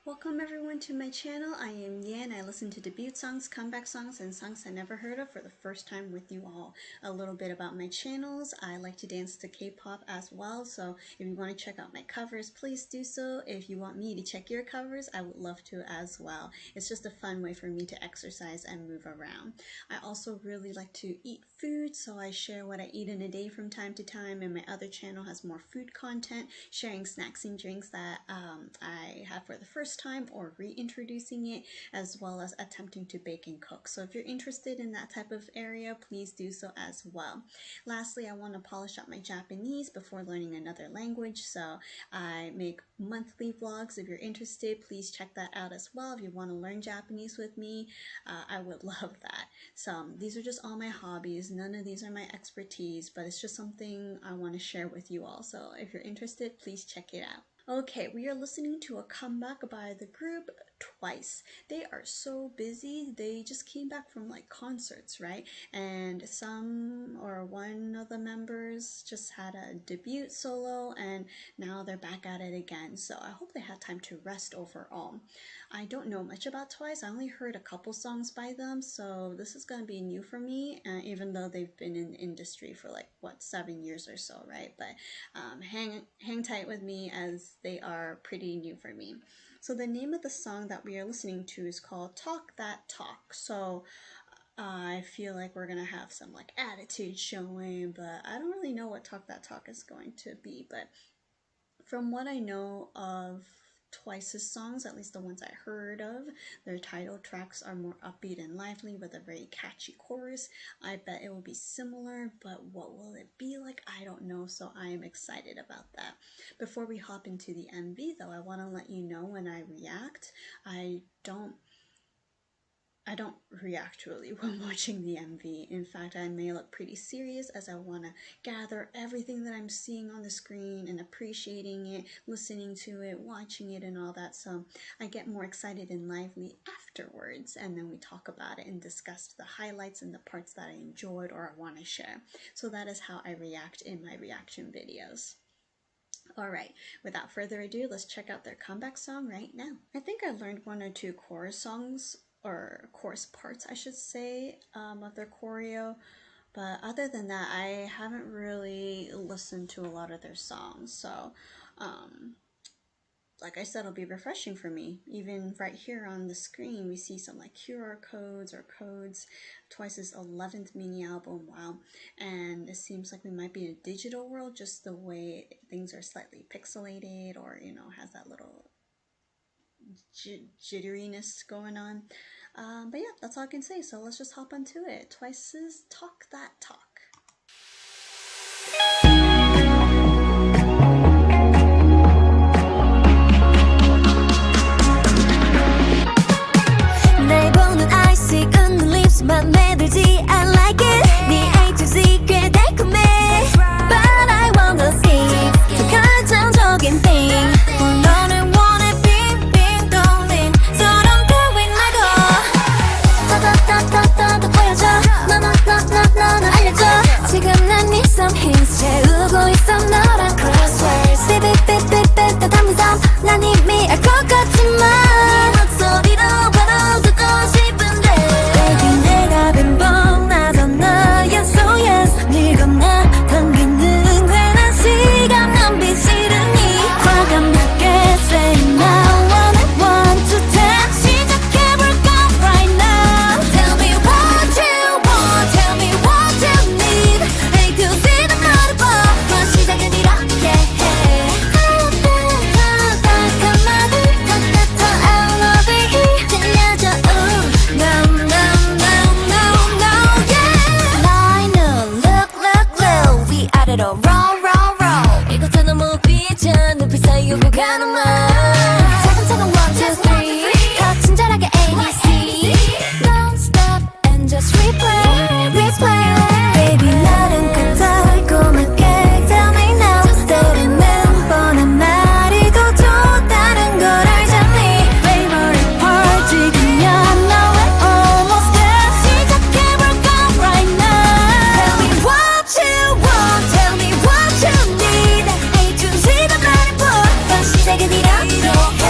Welcome everyone to my channel. I am Yan. I listen to debut songs, comeback songs, and songs I never heard of for the first time with you all. A little bit about my channels. I like to dance to K-pop as well, so if you want to check out my covers, please do so. If you want me to check your covers, I would love to as well. It's just a fun way for me to exercise and move around. I also really like to eat food, so I share what I eat in a day from time to time, and my other channel has more food content, sharing snacks and drinks that I have for the first time or reintroducing it, as well as attempting to bake and cook. So if you're interested in that type of area, please do so as well. Lastly, I want to polish up my Japanese before learning another language, so I make monthly vlogs. If you're interested, please check that out as well. If you want to learn Japanese with me, I would love that. So these are just all my hobbies. None of these are my expertise, but it's just something I want to share with you all. So if you're interested, please check it out. Okay, we are listening to a comeback by the group Twice. They are so busy. They just came back from like concerts, right? And some or one of the members just had a debut solo and now they're back at it again. So I hope they had time to rest overall. I don't know much about Twice. I only heard a couple songs by them, so this is going to be new for me, even though they've been in the industry for like, what, 7 years or so, right? But hang tight with me as they are pretty new for me. So the name of the song that we are listening to is called Talk That Talk. So I feel like we're gonna have some like attitude showing, but I don't really know what Talk That Talk is going to be. But from what I know of Twice's songs, at least the ones I heard of, their title tracks are more upbeat and lively with a very catchy chorus. I bet it will be similar, but what will it be like? I don't know, so I am excited about that. Before we hop into the MV though, I want to let you know when I react, I don't react really when watching the MV. In fact, I may look pretty serious as I want to gather everything that I'm seeing on the screen and appreciating it, listening to it, watching it and all that. So I get more excited and lively afterwards, and then we talk about it and discuss the highlights and the parts that I enjoyed or I want to share. So that is how I react in my reaction videos. Alright, without further ado, let's check out their comeback song right now. I think I learned one or two chorus songs, or chorus parts I should say, of their choreo, but other than that I haven't really listened to a lot of their songs. So like I said, it'll be refreshing for me. Even right here on the screen we see some like QR codes or codes. Twice's 11th mini album, wow. And it seems like we might be in a digital world, just the way things are slightly pixelated, or you know, has that little jitteriness going on. But yeah, that's all I can say, so let's just hop onto it. Twice's Talk That Talk. 날 보는 I see 웃는 lips 맘에 들지 I like it 네 agency 꽤 달콤해 But I wanna see 더 결정적인 thing 너를 원해 빙빙 돌린 서럼 going 말고 더더더더더 보여줘 너너너너너너 알려줘 지금 난 need some hints 채우고 있어 너랑 crosswords 삐삐삐삐삐 따뜻한 섬 난 이미 알 것 같지만 네 목소리로 바로 듣고 싶은데 Baby 내가 빈봉 나서 너야 so yes 네 겁나 당기는 괜한 시간 낭비 싫으니 과감하게 say now one and one to ten 시작해볼까 right now Tell me what you want Tell me what you need A to Z 다 말해봐 그 시작은 이렇게 해 따뜻한 말들 더 I love it 들려줘 No no no no no yeah 나의 look 위아래로 roll roll roll 이곳에 너무 비쳐 눈빛 사이 오고 가는 말 차근차근 one two three 더 친절하게 A B C Don't stop and just replay replay Baby 나는 그 달콤하게 Tell me now 때리는 뻔한 말이 더 좋다는 걸 알잖니 Favorite part 지금이야 너의 almost there 시작해볼까 right now Tell me what you want Tell me what you need A to Z 다 말해봐 그 시작은 이렇게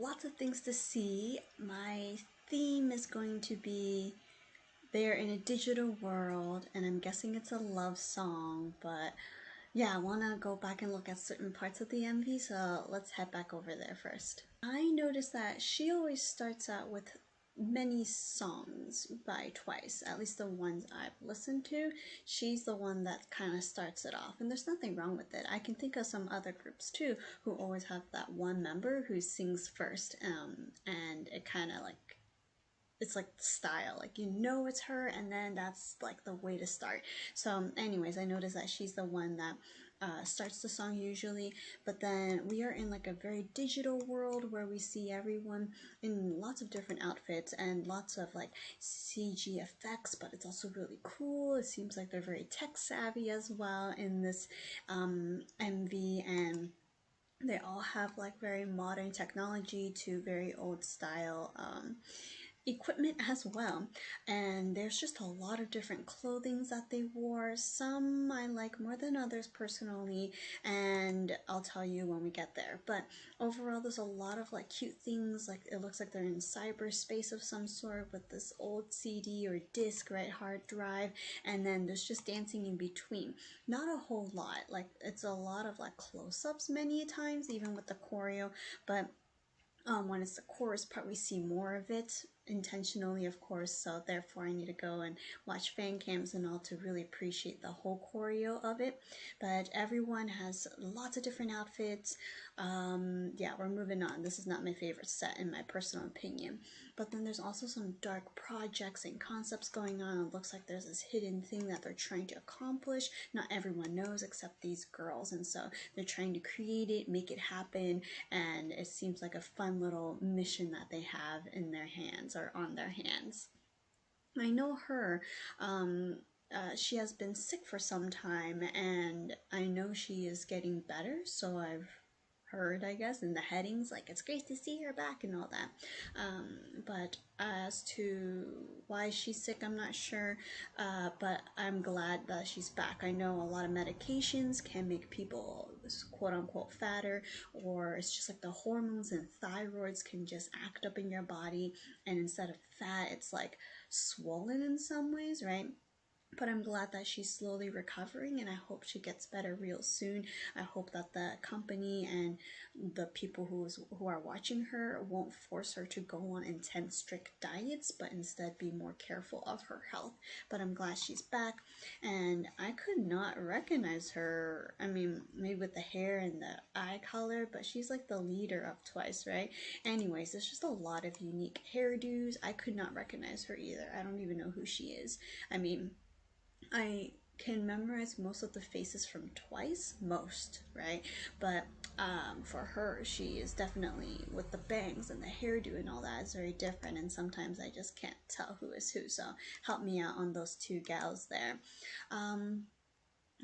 lots of things to see. My theme is going to be they're in a digital world, and I'm guessing it's a love song, but yeah, I want to go back and look at certain parts of the MV, so let's head back over there first. I noticed that she always starts out with many songs by Twice, at least the ones I've listened to. She's the one that kind of starts it off, and there's nothing wrong with it. I can think of some other groups too who always have that one member who sings first, and it kind of like it's like the style, like you know it's her, and then that's like the way to start. So anyways, I noticed that she's the one that starts the song usually, but then we are in like a very digital world where we see everyone in lots of different outfits and lots of like CG effects, but it's also really cool. It seems like they're very tech savvy as well in this MV, and they all have like very modern technology to very old style equipment as well. And there's just a lot of different clothings that they wore. Some I like more than others personally, and I'll tell you when we get there. But overall, there's a lot of like cute things. Like it looks like they're in cyberspace of some sort with this old CD or disc, right, hard drive, and then there's just dancing in between. Not a whole lot. Like it's a lot of like close-ups many times, even with the choreo, but when it's the chorus part, we see more of it intentionally, of course, so therefore I need to go and watch fan cams and all to really appreciate the whole choreo of it. But everyone has lots of different outfits. Yeah, we're moving on. This is not my favorite set in my personal opinion. But then there's also some dark projects and concepts going on. It looks like there's this hidden thing that they're trying to accomplish. Not everyone knows except these girls, and so they're trying to create it, make it happen, and it seems like a fun little mission that they have in their hands or on their hands. I know her. She has been sick for some time, and I know she is getting better, so I've heard, I guess, in the headings, like it's great to see her back and all that. But as to why she's sick, I'm not sure, but I'm glad that she's back. I know a lot of medications can make people quote unquote fatter, or it's just like the hormones and thyroids can just act up in your body, and instead of fat, it's like swollen in some ways, right? But I'm glad that she's slowly recovering, and I hope she gets better real soon. I hope that the company and the people who are watching her won't force her to go on intense strict diets, but instead be more careful of her health. But I'm glad she's back, and I could not recognize her. I mean, maybe with the hair and the eye color, but she's like the leader of Twice, right? Anyways, there's just a lot of unique hairdos. I could not recognize her either. I don't even know who she is. I mean, I can memorize most of the faces from Twice, most, right? But for her, she is definitely, with the bangs and the hairdo and all that, is very different, and sometimes I just can't tell who is who, so help me out on those two gals there.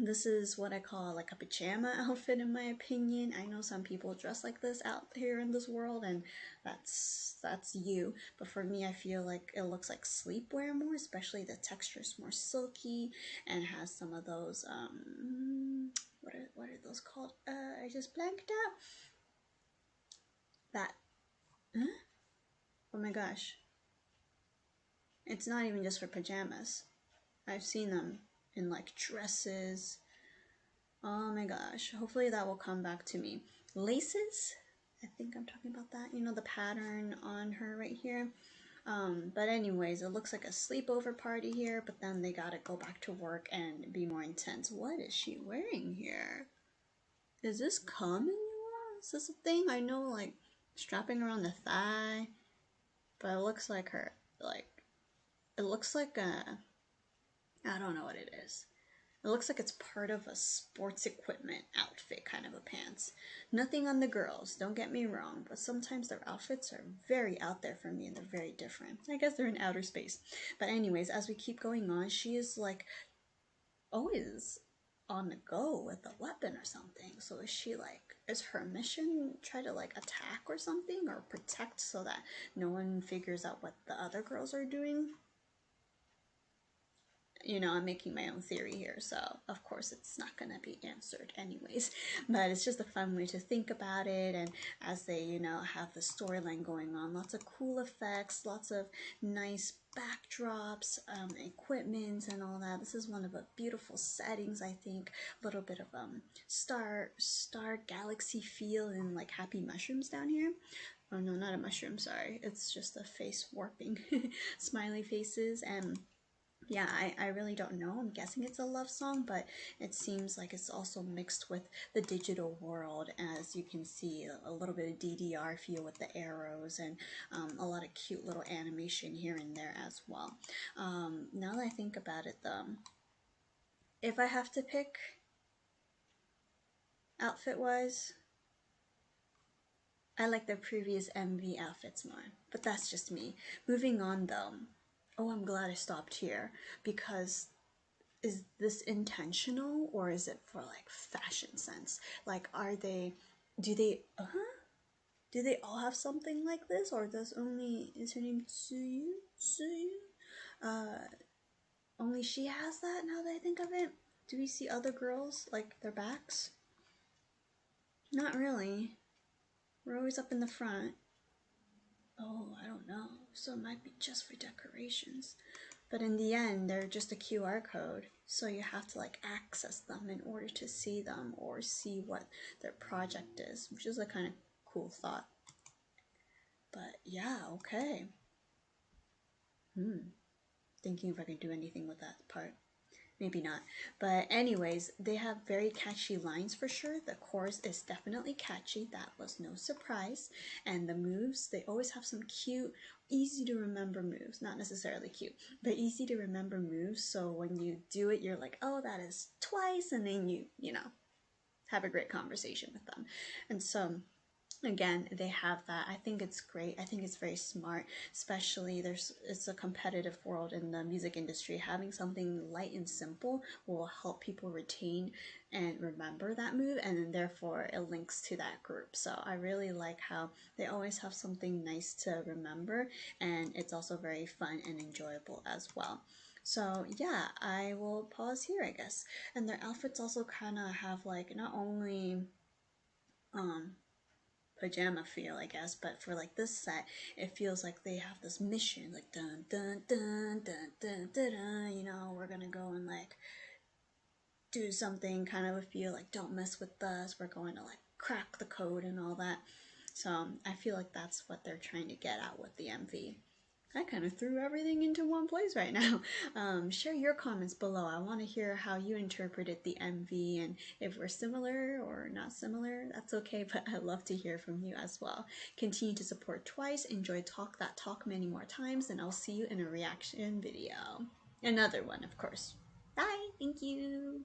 This is what I call like a pajama outfit in my opinion. I know some people dress like this out here in this world, and that's you. But for me, I feel like it looks like sleepwear more, especially the texture is more silky and has some of those what are those called? I just blanked out. That oh my gosh. It's not even just for pajamas. I've seen them in like dresses. Oh my gosh, hopefully that will come back to me. Laces, I think I'm talking about that. You know, the pattern on her right here. But anyways, it looks like a sleepover party here, but then they gotta go back to work and be more intense. What is she wearing here? Is this common? Is this a thing? I know, like, strapping around the thigh, but it looks like her, like, it looks like a, I don't know what it is. It looks like it's part of a sports equipment outfit, kind of a pants. Nothing on the girls, don't get me wrong, but sometimes their outfits are very out there for me, and they're very different. I guess they're in outer space. But anyways, as we keep going on, she is like always on the go with a weapon or something. So is she like, is her mission try to like attack or something, or protect so that no one figures out what the other girls are doing? you know, I'm making my own theory here, so of course it's not gonna be answered anyways. But it's just a fun way to think about it, and as they, you know, have the storyline going on, lots of cool effects, lots of nice backdrops, equipment, and all that. This is one of the beautiful settings, I think. A little bit of star galaxy feel, and like happy mushrooms down here. Oh no, not a mushroom, sorry. It's just a face warping smiley faces. And yeah, I really don't know. I'm guessing it's a love song, but it seems like it's also mixed with the digital world. As you can see, a little bit of DDR feel with the arrows, and a lot of cute little animation here and there as well. Now that I think about it though, if I have to pick outfit wise, I like the previous MV outfits more, but that's just me. Moving on though. Oh, I'm glad I stopped here, because is this intentional, or is it for like fashion sense? Like, do they all have something like this, or is her name Tsuyu? Only she has that, now that I think of it? Do we see other girls, like their backs? Not really. We're always up in the front. Oh, I don't know. So it might be just for decorations. But in the end, they're just a QR code. So you have to like access them in order to see them or see what their project is, which is a kind of cool thought. But yeah, okay. Thinking if I can do anything with that part. Maybe not. But anyways, they have very catchy lines for sure. The chorus is definitely catchy. That was no surprise. And the moves, they always have some cute, easy to remember moves. Not necessarily cute, but easy to remember moves. So when you do it, you're like, oh, that is Twice. And then you know, have a great conversation with them. And so again, they have that. I think it's great. I think it's very smart, especially it's a competitive world in the music industry. Having something light and simple will help people retain and remember that move, and then therefore it links to that group. So I really like how they always have something nice to remember, and it's also very fun and enjoyable as well. So yeah, I will pause here, I guess. And their outfits also kind of have like not only pajama feel, I guess, but for like this set, it feels like they have this mission, like dun dun dun dun dun dun, dun, you know, we're gonna go and like do something kind of a feel like don't mess with us, we're going to like crack the code and all that. So I feel like that's what they're trying to get at with the MV. I kind of threw everything into one place right now. Share your comments below. I want to hear how you interpreted the MV, and if we're similar or not similar, that's okay, but I'd love to hear from you as well. Continue to support Twice, enjoy Talk That Talk many more times, and I'll see you in a reaction video. Another one, of course. Bye! Thank you!